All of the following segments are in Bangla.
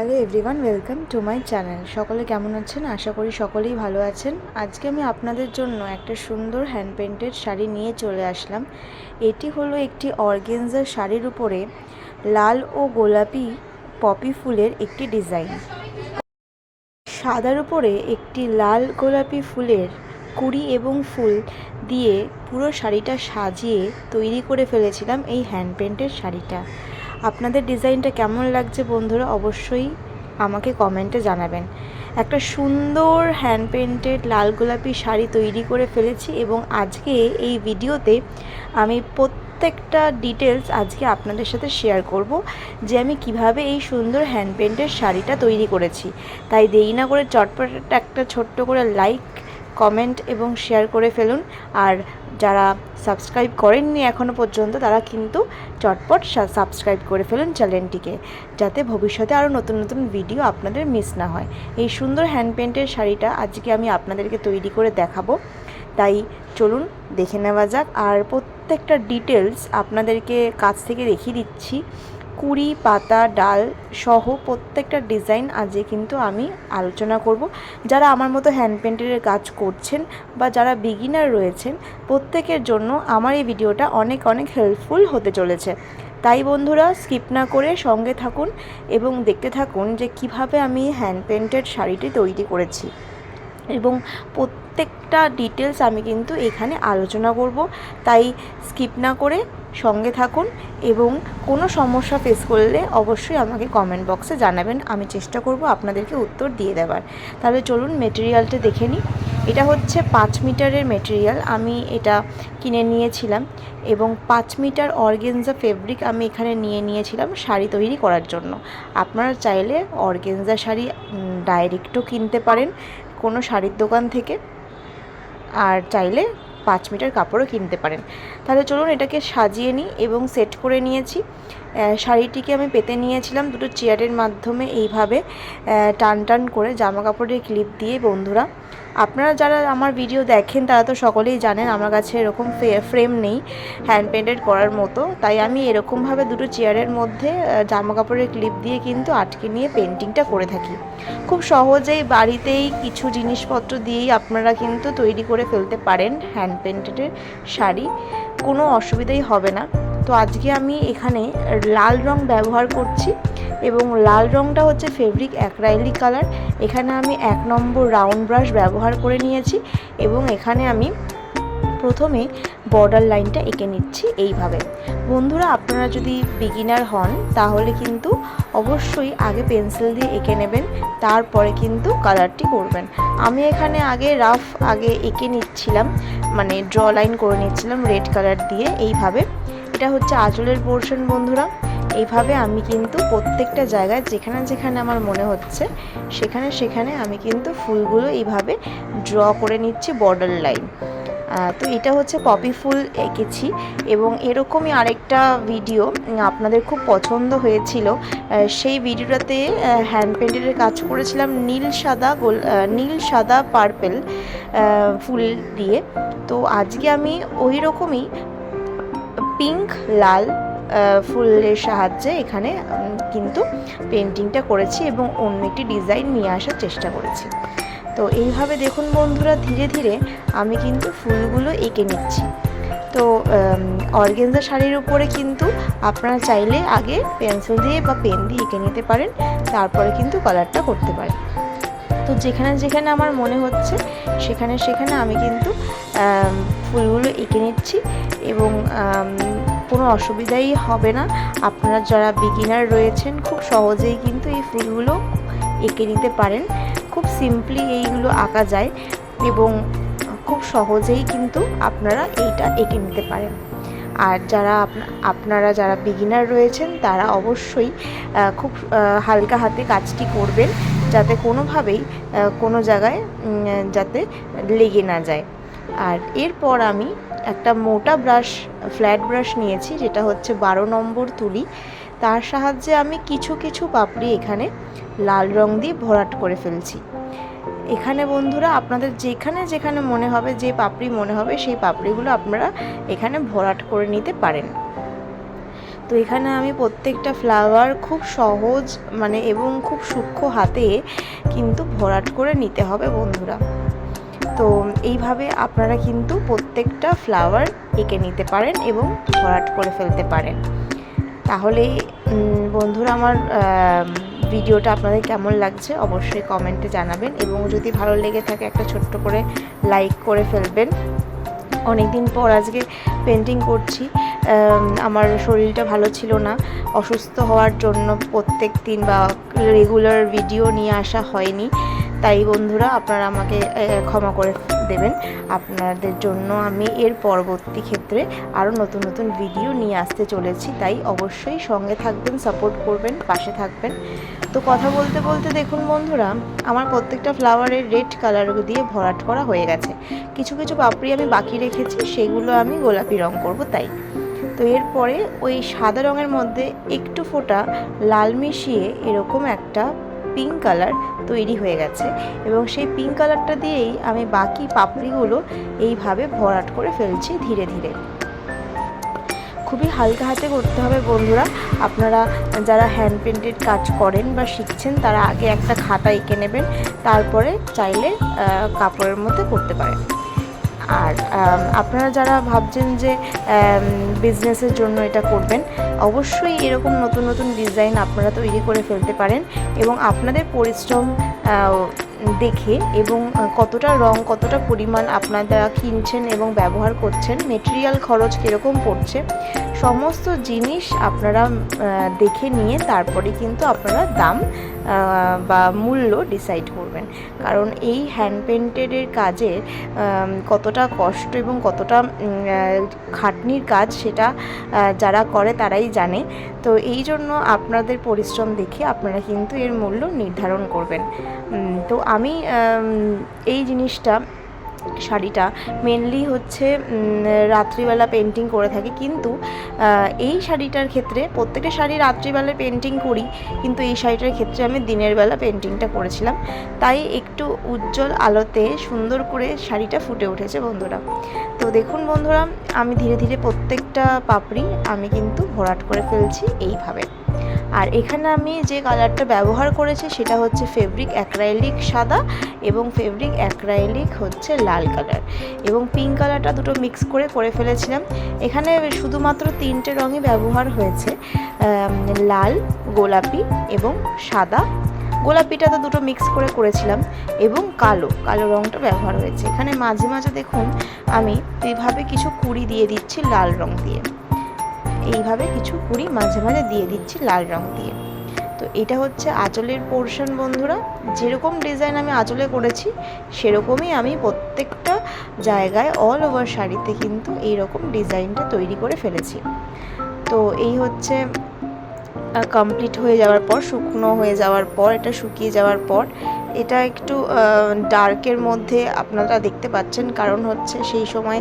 Hello everyone, welcome to my channel. সকলে কেমন আছেন? আশা করি সকলেই ভালো আছেন। আজকে আমি আপনাদের জন্য একটা সুন্দর হ্যান্ড পেন্টেড শাড়ি নিয়ে চলে আসলাম। এটি হলো একটি অর্গেনজার শাড়ির উপরে লাল ও গোলাপি পপি ফুলের একটি ডিজাইন। সাদার উপরে একটি লাল গোলাপি ফুলের কুড়ি এবং ফুল দিয়ে পুরো শাড়িটা সাজিয়ে তৈরি করে ফেলেছিলাম এই হ্যান্ড পেন্টেড শাড়িটা। আপনাদের ডিজাইনটা কেমন লাগছে বন্ধুরা অবশ্যই আমাকে কমেন্টে জানাবেন। একটা সুন্দর হ্যান্ড পেন্টেড লাল গোলাপি শাড়ি তৈরি করে ফেলেছি এবং আজকে এই ভিডিওতে আমি প্রত্যেকটা ডিটেলস আজকে আপনাদের সাথে শেয়ার করব যে আমি কিভাবে এই সুন্দর হ্যান্ড পেন্টেড শাড়িটা তৈরি করেছি। তাই দেরি না করে চটপট একটা ছোট্ট করে লাইক, কমেন্ট এবং শেয়ার করে ফেলুন। আর যারা সাবস্ক্রাইব করেননি এখনও পর্যন্ত তারা কিন্তু চটপট সাবস্ক্রাইব করে ফেলুন চ্যানেলটিকে, যাতে ভবিষ্যতে আরও নতুন নতুন ভিডিও আপনাদের মিস না হয়। এই সুন্দর হ্যান্ড পেন্টের শাড়িটা আজকে আমি আপনাদেরকে তৈরি করে দেখাবো, তাই চলুন দেখে নেওয়া যাক। আর প্রত্যেকটা ডিটেলস আপনাদেরকে কাছ থেকে দেখিয়ে দিচ্ছি। কুড়ি, পাতা, ডাল সহ প্রত্যেকটা ডিজাইন আজকে কিন্তু আমি আলোচনা করব। যারা আমার মতো হ্যান্ড পেন্টের কাজ করছেন বা যারা বিগিনার রয়েছেন প্রত্যেকের জন্য আমার এই ভিডিওটা অনেক অনেক হেল্পফুল হতে চলেছে। তাই বন্ধুরা স্কিপ না করে সঙ্গে থাকুন এবং দেখতে থাকুন যে কিভাবে আমি হ্যান্ড পেন্টেড শাড়িটি তৈরি করেছি এবং প্রত্যেকটা ডিটেলস আমি কিন্তু এখানে আলোচনা করব। তাই স্কিপ না করে সঙ্গে থাকুন এবং কোনো সমস্যা ফেস করলে অবশ্যই আমাকে কমেন্ট বক্সে জানাবেন, আমি চেষ্টা করব আপনাদেরকে উত্তর দিয়ে দেওয়ার। তাহলে চলুন মেটেরিয়ালটা দেখে নিই। এটা হচ্ছে 5 মিটারের মেটেরিয়াল, আমি এটা কিনে নিয়েছিলাম এবং 5 মিটার অর্গেনজা ফেব্রিক আমি এখানে নিয়েছিলাম শাড়ি তৈরি করার জন্য। আপনারা চাইলে অর্গেনজা শাড়ি ডাইরেক্টও কিনতে পারেন কোনো শাড়ির দোকান থেকে, আর চাইলে 5 মিটার কাপড়ও কিনতে পারেন। তাহলে চলুন এটাকে সাজিয়ে নিই এবং সেট করে নিয়েছি। শাড়িটিকে আমি পেতে নিয়েছিলাম দুটো চেয়ারের মাধ্যমে, এইভাবে টান টান করে জামা কাপড়ের ক্লিপ দিয়ে। বন্ধুরা আপনারা যারা আমার ভিডিও দেখেন তারা তো সকলেই জানেন আমার কাছে এরকম ফ্রেম নেই হ্যান্ড পেন্টেড করার মতো, তাই আমি এরকমভাবে দুটো চেয়ারের মধ্যে জামা কাপড়ের ক্লিপ দিয়ে কিন্তু আটকে নিয়ে পেন্টিংটা করে থাকি। খুব সহজেই বাড়িতেই কিছু জিনিসপত্র দিয়েই আপনারা কিন্তু তৈরি করে ফেলতে পারেন হ্যান্ড পেন্টেডের শাড়ি, কোনো অসুবিধাই হবে না। তো আজকে আমি এখানে লাল রং ব্যবহার করছি এবং লাল রংটা হচ্ছে ফেব্রিক অ্যাক্রাইলিক কালার। এখানে আমি 1 নম্বর রাউন্ড ব্রাশ ব্যবহার করে নিয়েছি এবং এখানে আমি প্রথমে বর্ডার লাইনটা এঁকে নিচ্ছি এইভাবে। বন্ধুরা আপনারা যদি বিগিনার হন তাহলে কিন্তু অবশ্যই আগে পেন্সিল দিয়ে এঁকে নেবেন, তারপরে কিন্তু কালারটি করবেন। আমি এখানে রাফ এঁকে নিচ্ছিলাম, মানে ড্র লাইন করে নিচ্ছিলাম রেড কালার দিয়ে এইভাবে। এটা হচ্ছে আঁচলের পোর্শন বন্ধুরা। এইভাবে আমি কিন্তু প্রত্যেকটা জায়গায় যেখানে যেখানে আমার মনে হচ্ছে সেখানে সেখানে আমি কিন্তু ফুলগুলো এইভাবে ড্র করে নিচ্ছি বর্ডার লাইন। তো এটা হচ্ছে পপি ফুল এঁকেছি এবং এরকমই আরেকটা ভিডিও আপনাদের খুব পছন্দ হয়েছিল। সেই ভিডিওটাতে হ্যান্ড পেন্টের কাজ করেছিলাম নীল সাদা পার্পেল ফুল দিয়ে। তো আজকে আমি ওই রকমই পিঙ্ক লাল ফুলের সাহায্যে এখানে কিন্তু পেন্টিংটা করেছি এবং অন্য একটি ডিজাইন নিয়ে আসার চেষ্টা করেছি। তো এইভাবে দেখুন বন্ধুরা ধীরে ধীরে আমি কিন্তু ফুলগুলো এঁকে নিচ্ছি। তো অর্গেনজা শাড়ির উপরে কিন্তু আপনারা চাইলে আগে পেন্সিল দিয়ে বা পেন দিয়ে এঁকে নিতে পারেন, তারপরে কিন্তু কালারটা করতে পারেন। তো যেখানে যেখানে আমার মনে হচ্ছে সেখানে সেখানে আমি কিন্তু ফুলগুলো এঁকে নিচ্ছি এবং কোনো অসুবিধাই হবে না। আপনারা যারা বিগিনার রয়েছেন খুব সহজেই কিন্তু এই ফুলগুলো এঁকে নিতে পারেন। খুব সিম্পলি এইগুলো আঁকা যায় এবং খুব সহজেই কিন্তু আপনারা এইটা এঁকে নিতে পারেন। আর আপনারা যারা বিগিনার রয়েছেন তারা অবশ্যই খুব হালকা হাতে কাজটি করবেন, যাতে কোনোভাবেই কোনো জায়গায় যাতে লেগে না যায়। আর এরপর আমি একটা মোটা ফ্ল্যাট ব্রাশ নিয়েছি, যেটা হচ্ছে 12 নম্বর তুলি। তার সাহায্যে আমি কিছু কিছু পাপড়ি এখানে লাল রং দিয়ে ভরাট করে ফেলছি। এখানে বন্ধুরা আপনাদের যেখানে যেখানে মনে হবে, যে পাপড়ি মনে হবে সেই পাপড়িগুলো আপনারা এখানে ভরাট করে নিতে পারেন। তো এখানে আমি প্রত্যেকটা ফ্লাওয়ার খুব সহজ মানে এবং খুব সূক্ষ্ম হাতে কিন্তু ভরাট করে নিতে হবে বন্ধুরা। তো এইভাবে আপনারা কিন্তু প্রত্যেকটা ফ্লাওয়ার এঁকে নিতে পারেন এবং ভরাট করে ফেলতে পারেন। তাহলেই বন্ধুরা আমার ভিডিওটা আপনাদের কেমন লাগছে অবশ্যই কমেন্টে জানাবেন, এবং যদি ভালো লেগে থাকে একটা ছোট্ট করে লাইক করে ফেলবেন। অনেক দিন পর আজকে পেন্টিং করছি, আমার শরীরটা ভালো ছিল না, অসুস্থ হওয়ার জন্য প্রত্যেক দিন বা রেগুলার ভিডিও নিয়ে আসা হয়নি। তাই বন্ধুরা আপনারা আমাকে ক্ষমা করে দেবেন। আপনাদের জন্য আমি এর পরবর্তী ক্ষেত্রে আরও নতুন নতুন ভিডিও নিয়ে আসতে চলেছি, তাই অবশ্যই সঙ্গে থাকবেন, সাপোর্ট করবেন, পাশে থাকবেন। তো কথা বলতে বলতে দেখুন বন্ধুরা, আমার প্রত্যেকটা ফ্লাওয়ারের রেড কালার দিয়ে ভরাট করা হয়ে গেছে। কিছু কিছু পাপড়ি আমি বাকি রেখেছি, সেগুলো আমি গোলাপি রং করব তাই। তো এরপরে ওই সাদা রঙের মধ্যে একটু ফোঁটা লাল মিশিয়ে এরকম একটা পিঙ্ক কালার তৈরি হয়ে গেছে, এবং সেই পিঙ্ক কালারটা দিয়েই আমি বাকি পাপড়িগুলো এইভাবে ভরাট করে ফেলছি ধীরে ধীরে। খুবই হালকা হাতে করতে হবে বন্ধুরা। আপনারা যারা হ্যান্ড পেন্টেড কাজ করেন বা শিখছেন তারা আগে একটা খাতা এঁকে নেবেন, তারপরে চাইলে কাপড়ের মধ্যে করতে পারেন। আর আপনারা যারা ভাবছেন যে বিজনেসের জন্য এটা করবেন, অবশ্যই এরকম নতুন নতুন ডিজাইন আপনারা তৈরি করে ফেলতে পারেন, এবং আপনাদের পরিশ্রম দেখে এবং কতটা রং কতটা পরিমাণ আপনারা কিনছেন এবং ব্যবহার করছেন, মেটেরিয়াল খরচ কীরকম পড়ছে, সমস্ত জিনিস আপনারা দেখে নিয়ে তারপরে কিন্তু আপনারা দাম বা মূল্য ডিসাইড করবেন। কারণ এই হ্যান্ড পেন্টেডের কাজে কতটা কষ্ট এবং কতটা খাটনির কাজ সেটা যারা করে তারাই জানে। তো এই জন্য আপনাদের পরিশ্রম দেখে আপনারা কিন্তু এর মূল্য নির্ধারণ করবেন। তো আমি এই জিনিসটা শাড়িটা মেনলি হচ্ছে রাত্রিবেলা পেন্টিং করে থাকি, কিন্তু এই শাড়িটার ক্ষেত্রে প্রত্যেকটা শাড়ি রাত্রিবেলা পেন্টিং করি, কিন্তু এই শাড়িটার ক্ষেত্রে আমি দিনের বেলা পেন্টিংটা করেছিলাম, তাই একটু উজ্জ্বল আলোতে সুন্দর করে শাড়িটা ফুটে উঠেছে বন্ধুরা। তো দেখুন বন্ধুরা, আমি ধীরে ধীরে প্রত্যেকটা পাপড়ি আমি কিন্তু ভরাট করে ফেলছি এইভাবে। আর এখানে আমি যে কালারটা ব্যবহার করেছি সেটা হচ্ছে ফেব্রিক অ্যাক্রাইলিক সাদা এবং ফেব্রিক অ্যাক্রাইলিক হচ্ছে লাল কালার, এবং পিঙ্ক কালারটা দুটো মিক্স করে ফেলেছিলাম। এখানে শুধুমাত্র 3টে রঙই ব্যবহার হয়েছে, লাল, গোলাপি এবং সাদা। গোলাপিটা তো দুটো মিক্স করেছিলাম, এবং কালো রঙটা ব্যবহার হয়েছে। এখানে মাঝে মাঝে দেখুন আমি এইভাবে কিছু কুড়ি দিয়ে দিচ্ছি লাল রঙ দিয়ে, এইভাবে কিছু কুড়ি মাঝে মাঝে দিয়ে দিচ্ছি লাল রঙ দিয়ে। তো এটা হচ্ছে আঁচলের পোর্শন বন্ধুরা। যেরকম ডিজাইন আমি আঁচলে করেছি সেরকমই আমি প্রত্যেকটা জায়গায় অল ওভার শাড়িতে কিন্তু এইরকম ডিজাইনটা তৈরি করে ফেলেছি। তো এই হচ্ছে কমপ্লিট হয়ে যাওয়ার পর, শুকনো হয়ে যাওয়ার পর, এটা শুকিয়ে যাওয়ার পর, এটা একটু ডার্কের মধ্যে আপনারা দেখতে পাচ্ছেন, কারণ হচ্ছে সেই সময়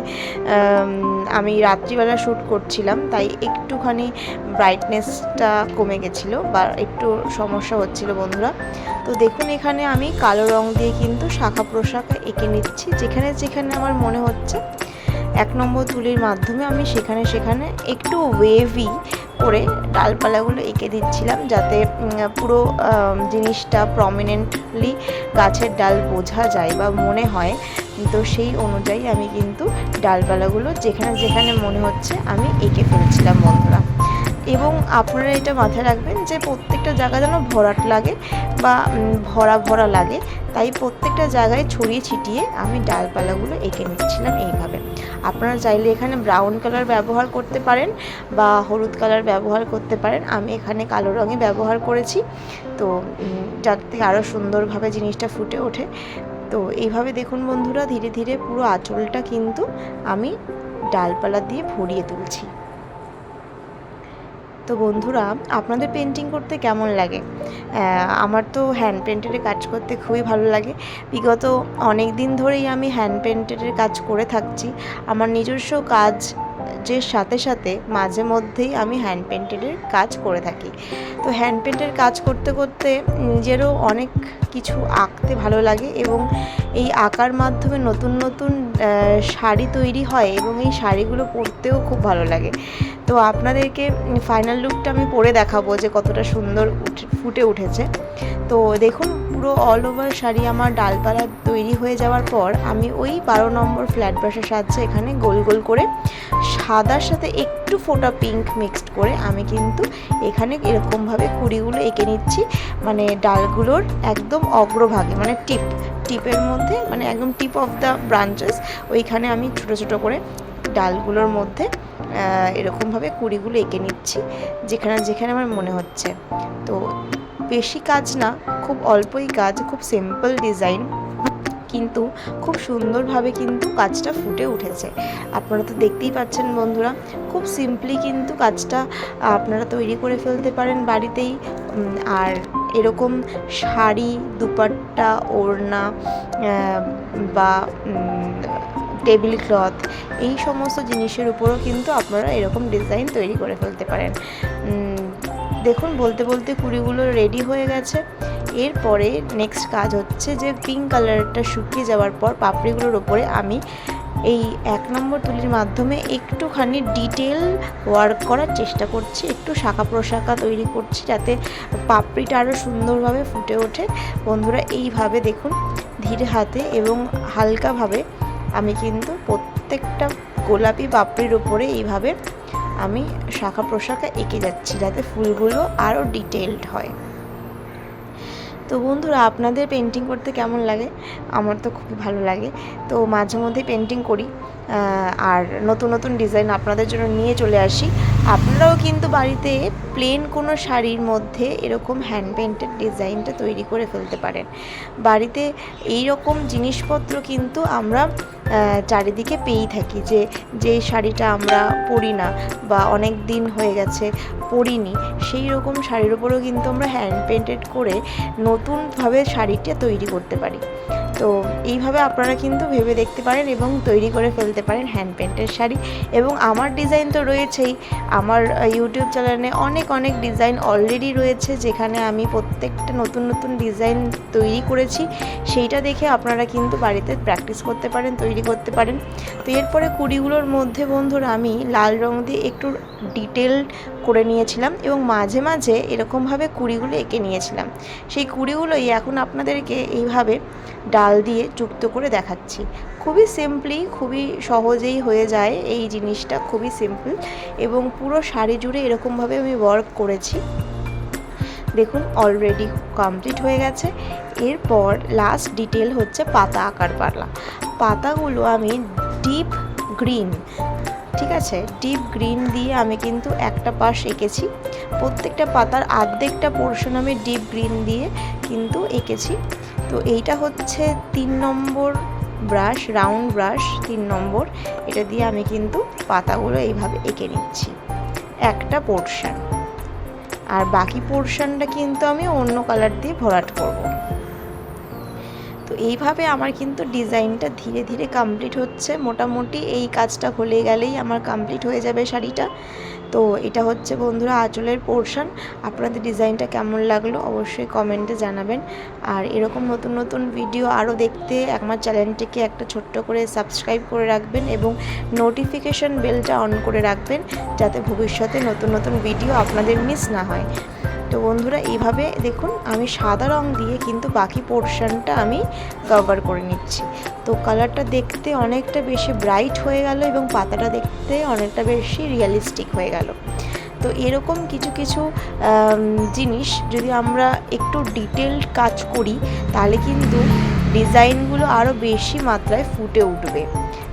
আমি রাত্রিবেলা শ্যুট করছিলাম, তাই একটুখানি ব্রাইটনেসটা কমে গেছিলো বা একটু সমস্যা হচ্ছিল বন্ধুরা। তো দেখুন এখানে আমি কালো রং দিয়ে কিন্তু শাখা প্রশাখা এঁকে নিচ্ছি, যেখানে যেখানে আমার মনে হচ্ছে 1 নম্বর তুলির মাধ্যমে আমি সেখানে সেখানে একটু ওয়েভি করে ডালপালাগুলো এঁকে দিচ্ছিলাম, যাতে পুরো জিনিসটা প্রমিনেন্টলি গাছের ডাল বোঝা যায় বা মনে হয়। তো সেই অনুযায়ী আমি কিন্তু ডালপালাগুলো যেখানে যেখানে মনে হচ্ছে আমি এঁকে ফেলছিলাম বন্ধুরা। এবং আপনারা এটা মাথায় রাখবেন যে প্রত্যেকটা জায়গা যেন ভরাট লাগে বা ভরা ভরা লাগে, তাই প্রত্যেকটা জায়গায় ছড়িয়ে ছিটিয়ে আমি ডালপালাগুলো এঁকে নিচ্ছিলাম এইভাবে। আপনারা চাইলে এখানে ব্রাউন কালার ব্যবহার করতে পারেন বা হলুদ কালার ব্যবহার করতে পারেন, আমি এখানে কালো রঙই ব্যবহার করেছি, তো যাতে আরও সুন্দরভাবে জিনিসটা ফুটে ওঠে। তো এইভাবে দেখুন বন্ধুরা, ধীরে ধীরে পুরো আঁচলটা কিন্তু আমি ডালপালা দিয়ে ভরিয়ে তুলছি। তো বন্ধুরা, আপনাদের পেন্টিং করতে কেমন লাগে? আমার তো হ্যান্ড পেন্টেডের কাজ করতে খুবই ভালো লাগে। বিগত অনেক দিন ধরেই আমি হ্যান্ড পেন্টেডের কাজ করে থাকছি। আমার নিজস্ব কাজ যে সাথে সাথে মাঝে মধ্যেই আমি হ্যান্ড পেন্টেডের কাজ করে থাকি। তো হ্যান্ড পেন্টের কাজ করতে করতে নিজেরও অনেক কিছু আঁকতে ভালো লাগে এবং এই আঁকার মাধ্যমে নতুন নতুন শাড়ি তৈরি হয় এবং এই শাড়িগুলো পরতেও খুব ভালো লাগে। তো আপনাদেরকে ফাইনাল লুকটা আমি পরে দেখাবো যে কতটা সুন্দর ফুটে উঠেছে। তো দেখুন পুরো অল ওভার শাড়ি আমার ডালপালা তৈরি হয়ে যাওয়ার পর আমি ওই 12 নম্বর ফ্ল্যাট ব্রাশের সাহায্যে এখানে গোল গোল করে সাদার সাথে একটু ফোটা পিঙ্ক মিক্সড করে আমি কিন্তু এখানে এরকমভাবে কুড়িগুলো এঁকে নিচ্ছি, মানে ডালগুলোর একদম অগ্রভাগে, মানে টিপের মধ্যে, মানে একদম টিপ অফ দ্য ব্রাঞ্চেস, ওইখানে আমি ছোটো ছোটো করে ডালগুলোর মধ্যে এরকমভাবে কুড়িগুলো এঁকে নিচ্ছি যেখানে যেখানে আমার মনে হচ্ছে। তো বেশি কাজ না, খুব অল্পই কাজ, খুব সিম্পল ডিজাইন, কিন্তু খুব সুন্দরভাবে কিন্তু কাজটা ফুটে উঠেছে। আপনারা তো দেখতেই পাচ্ছেন বন্ধুরা, খুব সিম্পলি কিন্তু কাজটা আপনারা তৈরি করে ফেলতে পারেন বাড়িতেই। আর এরকম শাড়ি, দুপাট্টা, ওড়না বা টেবিল ক্লথ, এই সমস্ত জিনিসের উপরও কিন্তু আপনারা এরকম ডিজাইন তৈরি করে ফেলতে পারেন। দেখুন বলতে বলতে কুড়িগুলো রেডি হয়ে গেছে। এরপরে নেক্সট কাজ হচ্ছে যে পিঙ্ক কালারটা শুকিয়ে যাওয়ার পর পাপড়িগুলোর ওপরে আমি এই 1 নম্বর তুলির মাধ্যমে একটুখানি ডিটেল ওয়ার্ক করার চেষ্টা করছি, একটু শাখা প্রশাখা তৈরি করছি যাতে পাপড়িটা আরও সুন্দরভাবে ফুটে ওঠে। বন্ধুরা এইভাবে দেখুন ধীরে হাতে এবং হালকাভাবে আমি কিন্তু প্রত্যেকটা গোলাপি পাপড়ির উপরে এইভাবে আমি শাখা প্রশাখা এঁকে যাচ্ছি যাতে ফুলগুলো আরও ডিটেলড হয়। তো বন্ধুরা আপনাদের পেন্টিং করতে কেমন লাগে? আমার তো খুবই ভালো লাগে। তো মাঝে মধ্যে পেন্টিং করি আর নতুন নতুন ডিজাইন আপনাদের জন্য নিয়ে চলে আসি। আপনারাও কিন্তু বাড়িতে প্লেন কোনো শাড়ির মধ্যে এরকম হ্যান্ড পেন্টেড ডিজাইনটা তৈরি করে ফেলতে পারেন। বাড়িতে এই রকম জিনিসপত্র কিন্তু আমরা চারিদিকে পেয়েই থাকি, যে শাড়িটা আমরা পরি না বা অনেক দিন হয়ে গেছে পরিনি, সেই রকম শাড়ির উপরেও কিন্তু আমরা হ্যান্ড পেন্টেড করে নতুনভাবে শাড়িটা তৈরি করতে পারি। তো এইভাবে আপনারা কিন্তু ভেবে দেখতে পারেন এবং তৈরি করে ফেলতে পারেন হ্যান্ড পেন্টের শাড়ি। এবং আমার ডিজাইন তো রয়েছেই, আমার ইউটিউব চ্যানেলে অনেক অনেক ডিজাইন অলরেডি রয়েছে যেখানে আমি প্রত্যেকটা নতুন নতুন ডিজাইন তৈরি করেছি। সেইটা দেখে আপনারা কিন্তু বাড়িতে প্র্যাকটিস করতে পারেন, তৈরি করতে পারেন। তো এরপরে কুড়িগুলোর মধ্যে বন্ধুরা আমি লাল রং দিয়ে একটু ডিটেল করে নিয়েছিলাম এবং মাঝে মাঝে এরকমভাবে কুড়িগুলো এঁকে নিয়েছিলাম। সেই কুড়িগুলোই এখন আপনাদেরকে এইভাবে ডাল দিয়ে যুক্ত করে দেখাচ্ছি। খুবই সিম্পলি, খুবই সহজেই হয়ে যায় এই জিনিসটা, খুবই সিম্পল এবং পুরো শাড়ি জুড়ে এরকমভাবে আমি ওয়ার্ক করেছি। দেখুন অলরেডি কমপ্লিট হয়ে গেছে। এরপর লাস্ট ডিটেল হচ্ছে পাতা আঁকার পালা। পাতাগুলো আমি ডিপ গ্রিন, ঠিক আছে, ডিপ গ্রিন দিয়ে আমি কিন্তু একটা পাশ এঁকেছি। প্রত্যেকটা পাতার অর্ধেকটা পোর্শন আমি ডিপ গ্রিন দিয়ে কিন্তু এঁকেছি। তো এইটা হচ্ছে 3 নম্বর ব্রাশ, রাউন্ড ব্রাশ 3 নম্বর, এটা দিয়ে আমি কিন্তু পাতাগুলো এইভাবে এঁকে নিচ্ছি একটা পোর্শন, আর বাকি পোর্শনটা কিন্তু আমি অন্য কালার দিয়ে ভরাট করব। তো এইভাবে আমার কিন্তু ডিজাইনটা ধীরে ধীরে কমপ্লিট হচ্ছে। মোটামুটি এই কাজটা হলে গেলেই আমার কমপ্লিট হয়ে যাবে শাড়িটা। তো এটা হচ্ছে বন্ধুরা আঁচলের পোর্শন। আপনাদের ডিজাইনটা কেমন লাগলো অবশ্যই কমেন্টে জানাবেন। আর এরকম নতুন নতুন ভিডিও আরও দেখতে আমার চ্যানেলটিকে একটা ছোট্ট করে সাবস্ক্রাইব করে রাখবেন এবং নোটিফিকেশন বেলটা অন করে রাখবেন যাতে ভবিষ্যতে নতুন নতুন ভিডিও আপনাদের মিস না হয়। তো বন্ধুরা এইভাবে দেখুন আমি সাদা রং দিয়ে কিন্তু বাকি পোর্শনটা আমি কভার করে নিচ্ছি। তো কালারটা দেখতে অনেকটা বেশি ব্রাইট হয়ে গেল এবং পাতাটা দেখতে অনেকটা বেশি রিয়েলিস্টিক হয়ে গেল। তো এরকম কিছু কিছু জিনিস যদি আমরা একটু ডিটেলড কাজ করি তাহলে কিন্তু ডিজাইনগুলো আরও বেশি মাত্রায় ফুটে উঠবে।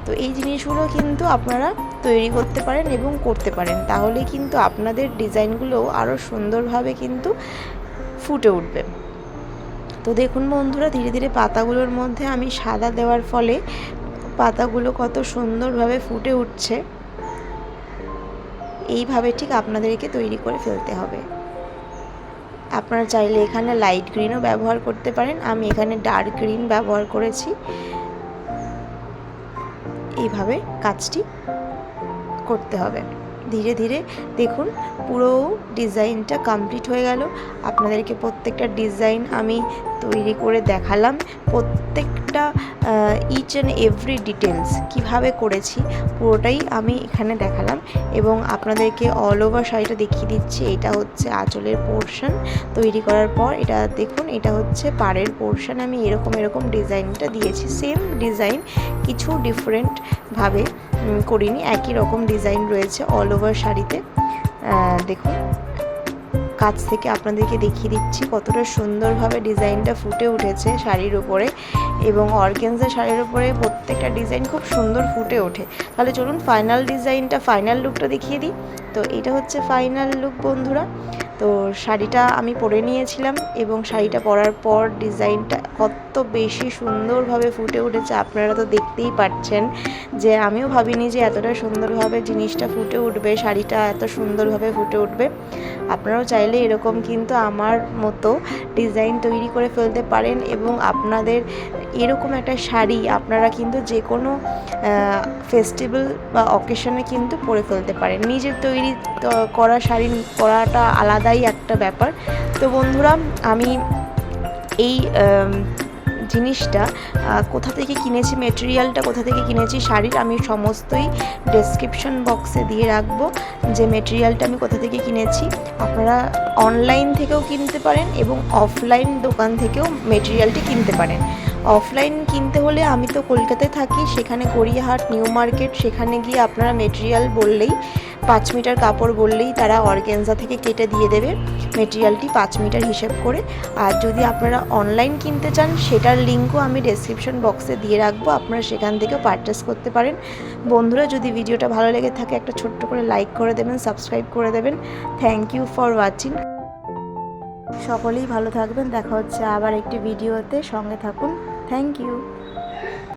তো এই জিনিসগুলো কিন্তু আপনারা তৈরি করতে পারেন এবং করতে পারেন, তাহলে কিন্তু আপনাদের ডিজাইনগুলো আরও সুন্দরভাবে কিন্তু ফুটে উঠবে। তো দেখুন বন্ধুরা ধীরে ধীরে পাতাগুলোর মধ্যে আমি সাদা দেওয়ার ফলে পাতাগুলো কত সুন্দরভাবে ফুটে উঠছে। এইভাবে ঠিক আপনাদেরকে তৈরি করে ফেলতে হবে। আপনারা চাইলে এখানে লাইট গ্রিনও ব্যবহার করতে পারেন, আমি এখানে ডার্ক গ্রিন ব্যবহার করেছি। এইভাবে কাজটি করতে হবে। ধীরে ধীরে দেখুন পুরো ডিজাইনটা কমপ্লিট হয়ে গেল। আপনাদেরকে প্রত্যেকটা ডিজাইন আমি তৈরি করে দেখালাম, প্রত্যেকটা ইচ অ্যান্ড এভরি ডিটেলস কীভাবে করেছি পুরোটাই আমি এখানে দেখালাম এবং আপনাদেরকে অল ওভার শাড়িটা দেখিয়ে দিচ্ছি। এটা হচ্ছে আঁচলের পোর্শন তৈরি করার পর, এটা দেখুন এটা হচ্ছে পাড়ের পোর্শন। আমি এরকম ডিজাইনটা দিয়েছি, সেম ডিজাইন, কিছু ডিফারেন্টভাবে করিনি, একই রকম ডিজাইন রয়েছে অল ওভার শাড়িতে। দেখুন কাছ থেকে আপনাদেরকে দেখিয়ে দিচ্ছি কতটা সুন্দরভাবে ডিজাইনটা ফুটে উঠেছে শাড়ির উপরে, এবং অর্গানজা শাড়ির উপরে প্রত্যেকটা ডিজাইন খুব সুন্দর ফুটে ওঠে। তাহলে চলুন ফাইনাল ডিজাইনটা, ফাইনাল লুকটা দেখিয়ে দিই। তো এটা হচ্ছে ফাইনাল লুক বন্ধুরা। তো শাড়িটা আমি পরে নিয়েছিলাম এবং শাড়িটা পরার পর ডিজাইনটা কত বেশি সুন্দরভাবে ফুটে উঠেছে আপনারা তো দেখতেই পাচ্ছেন, যে আমিও ভাবিনি যে এতটা সুন্দরভাবে জিনিসটা ফুটে উঠবে, শাড়িটা এত সুন্দরভাবে ফুটে উঠবে। আপনারাও চাইলে এরকম কিন্তু আমার মতো ডিজাইন তৈরি করে ফেলতে পারেন এবং আপনাদের এরকম একটা শাড়ি আপনারা কিন্তু যে কোনো ফেস্টিভ্যাল বা অকেশনে কিন্তু পরে ফেলতে পারেন। নিজের তৈরি করা শাড়ি পরাটা আলাদাই একটা ব্যাপার। তো বন্ধুরা আমি এই জিনিসটা কোথা থেকে কিনেছি, মেটেরিয়ালটা কোথা থেকে কিনেছি শাড়ির, আমি সমস্তই ডেসক্রিপশন বক্সে দিয়ে রাখবো যে মেটেরিয়ালটা আমি কোথা থেকে কিনেছি। আপনারা অনলাইন থেকেও কিনতে পারেন এবং অফলাইন দোকান থেকেও মেটেরিয়ালটি কিনতে পারেন। অফলাইন কিনতে হলে আমি তো কলকাতায় থাকি, সেখানে গড়িয়াহাট নিউ মার্কেট, সেখানে গিয়ে আপনারা মেটেরিয়াল বললেই 5 মিটার কাপড় বললেই তারা অর্গানজা থেকে কেটে দিয়ে দেবে মেটেরিয়ালটি 5 মিটার হিসেব করে। আর যদি আপনারা অনলাইন কিনতে চান সেটার লিঙ্কও আমি ডেসক্রিপশন বক্সে দিয়ে রাখবো, আপনারা সেখান থেকেও পারচেস করতে পারেন। বন্ধুরা যদি ভিডিওটা ভালো লেগে থাকে একটা ছোট্ট করে লাইক করে দেবেন, সাবস্ক্রাইব করে দেবেন। Thank you for watching. সকলেই ভালো থাকবেন, দেখা হচ্ছে আবার একটি ভিডিওতে, সঙ্গে থাকুন। Thank you.